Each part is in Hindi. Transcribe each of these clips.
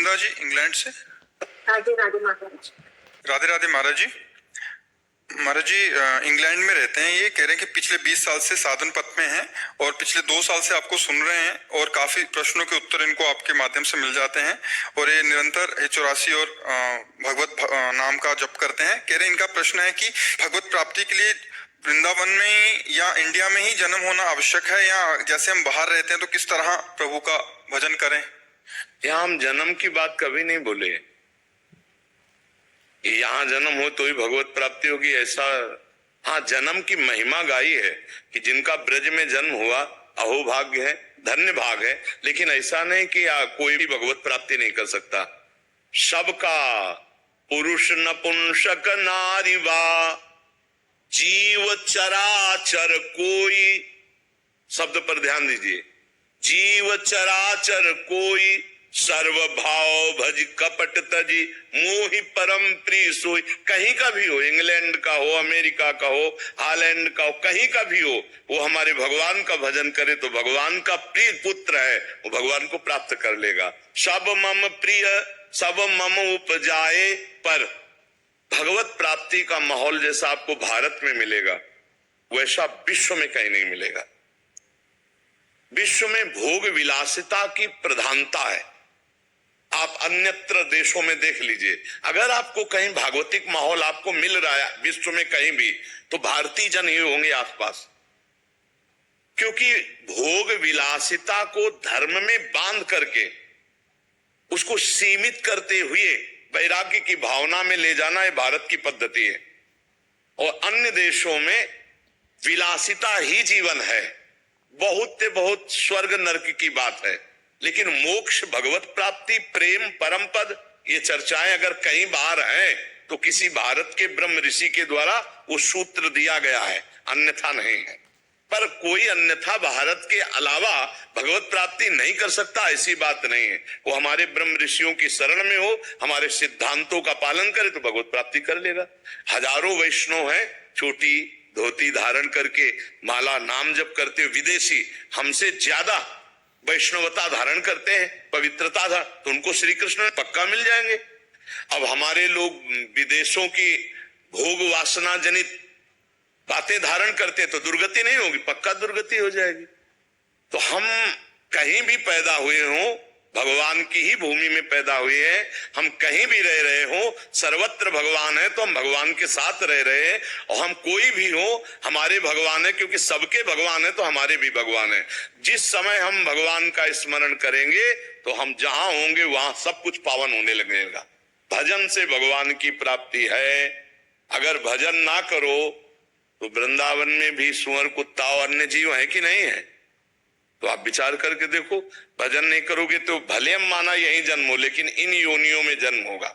वृंदा जी इंग्लैंड से। राधे राधे महाराज। राधे राधे महाराज जी। महाराज जी इंग्लैंड में रहते हैं, ये कह रहे हैं कि पिछले 20 साल से साधन पथ में हैं और पिछले 2 साल से आपको सुन रहे हैं और काफी प्रश्नों के उत्तर इनको आपके माध्यम से मिल जाते हैं और ये निरंतर 84 और भगवत नाम का जप करते हैं। कह रहे हैं इनका प्रश्न है कि भगवत प्राप्ति के लिए वृंदावन में ही या इंडिया में ही जन्म होना आवश्यक है या जैसे हम बाहर रहते हैं तो किस तरह प्रभु का भजन करें? यहाँ हम जन्म की बात कभी नहीं बोले। यहाँ जन्म हो तो ही भगवत प्राप्ति होगी ऐसा, हाँ जन्म की महिमा गाई है कि जिनका ब्रज में जन्म हुआ अहोभाग्य है, धन्य भाग है। लेकिन ऐसा नहीं कि कोई भी भगवत प्राप्ति नहीं कर सकता। सबका पुरुष नपुंसक नारी वा जीव चराचर कोई, शब्द पर ध्यान दीजिए, जीव चराचर कोई सर्व भाव भज कपट तजी मोहि परम प्रिय सोई। कहीं का भी हो, इंग्लैंड का हो, अमेरिका का हो, हालैंड का हो, कहीं का भी हो, वो हमारे भगवान का भजन करे तो भगवान का प्रिय पुत्र है, वो भगवान को प्राप्त कर लेगा। सब मम प्रिय सब मम उपजाए, पर भगवत प्राप्ति का माहौल जैसा आपको भारत में मिलेगा वैसा विश्व में कहीं नहीं मिलेगा। विश्व में भोग विलासिता की प्रधानता है। आप अन्यत्र देशों में देख लीजिए, अगर आपको कहीं भागवतिक माहौल आपको मिल रहा है विश्व में कहीं भी, तो भारतीय जन ही होंगे आसपास। क्योंकि भोग विलासिता को धर्म में बांध करके उसको सीमित करते हुए वैराग्य की भावना में ले जाना ये भारत की पद्धति है। और अन्य देशों में विलासिता ही जीवन है, बहुत से बहुत स्वर्ग नरक की बात है। लेकिन मोक्ष, भगवत प्राप्ति, प्रेम, परम पद, ये चर्चाएं अगर कहीं बाहर हैं तो किसी भारत के ब्रह्म ऋषि के द्वारा वो सूत्र दिया गया है, अन्यथा नहीं है। पर कोई अन्यथा भारत के अलावा भगवत प्राप्ति नहीं कर सकता ऐसी बात नहीं है। वो हमारे ब्रह्म ऋषियों की शरण में हो, हमारे सिद्धांतों का पालन करे तो भगवत प्राप्ति कर लेगा। हजारों वैष्णव हैं, छोटी धोती धारण करके माला नाम जप करते हुए विदेशी हमसे ज्यादा वैष्णवता धारण करते हैं, पवित्रता था, तो उनको श्री कृष्ण पक्का मिल जाएंगे। अब हमारे लोग विदेशों की भोग वासना जनित बातें धारण करते तो दुर्गति नहीं होगी, पक्का दुर्गति हो जाएगी। तो हम कहीं भी पैदा हुए हों, भगवान की ही भूमि में पैदा हुए हैं, हम कहीं भी रह रहे हो, सर्वत्र भगवान है तो हम भगवान के साथ रह रहे हैं। और हम कोई भी हो हमारे भगवान है, क्योंकि सबके भगवान है तो हमारे भी भगवान है। जिस समय हम भगवान का स्मरण करेंगे तो हम जहां होंगे वहां सब कुछ पावन होने लगेगा। भजन से भगवान की प्राप्ति है। अगर भजन ना करो तो वृंदावन में भी सुअर, कुत्ता और अन्य जीव है कि नहीं है? तो आप विचार करके देखो, भजन नहीं करोगे तो भले हम माना यही जन्म हो, लेकिन इन योनियों में जन्म होगा।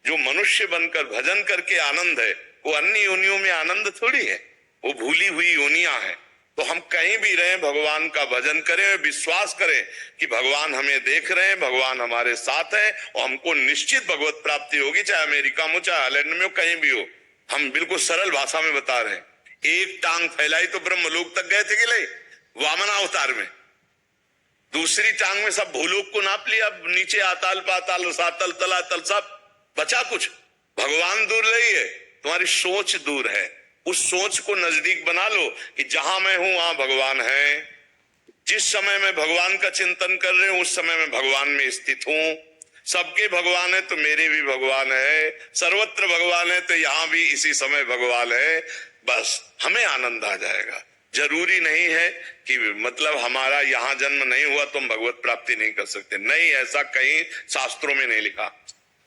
जो मनुष्य बनकर भजन करके आनंद है वो अन्य योनियों में आनंद थोड़ी है, वो भूली हुई योनियां हैं। तो हम कहीं भी रहें भगवान का भजन करें, विश्वास करें कि भगवान हमें देख रहे हैं, भगवान हमारे साथ है और हमको निश्चित भगवत प्राप्ति होगी, चाहे अमेरिका में हो, चाहे हालैंड में हो, कहीं भी हो। हम बिल्कुल सरल भाषा में बता रहे हैं। एक टांग फैलाई तो ब्रह्मलोक तक गए थे कि नहीं, वामनावतार में। दूसरी टांग में सब भूलोक को नाप लिया, अब नीचे आताल पाताल सातल तलातल सब बचा कुछ। भगवान दूर नहीं है, तुम्हारी सोच दूर है। उस सोच को नजदीक बना लो कि जहां मैं हूं वहां भगवान है। जिस समय मैं भगवान का चिंतन कर रहे हूं उस समय मैं भगवान में स्थित हूं। सबके भगवान है तो मेरे भी भगवान है, सर्वत्र भगवान है तो यहां भी इसी समय भगवान है। बस हमें आनंद आ जाएगा। जरूरी नहीं है कि मतलब हमारा यहाँ जन्म नहीं हुआ तो हम भगवत प्राप्ति नहीं कर सकते, नहीं, ऐसा कहीं शास्त्रों में नहीं लिखा।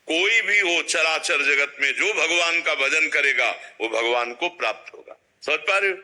कोई भी हो चराचर जगत में जो भगवान का भजन करेगा वो भगवान को प्राप्त होगा। समझ पा रहे हो?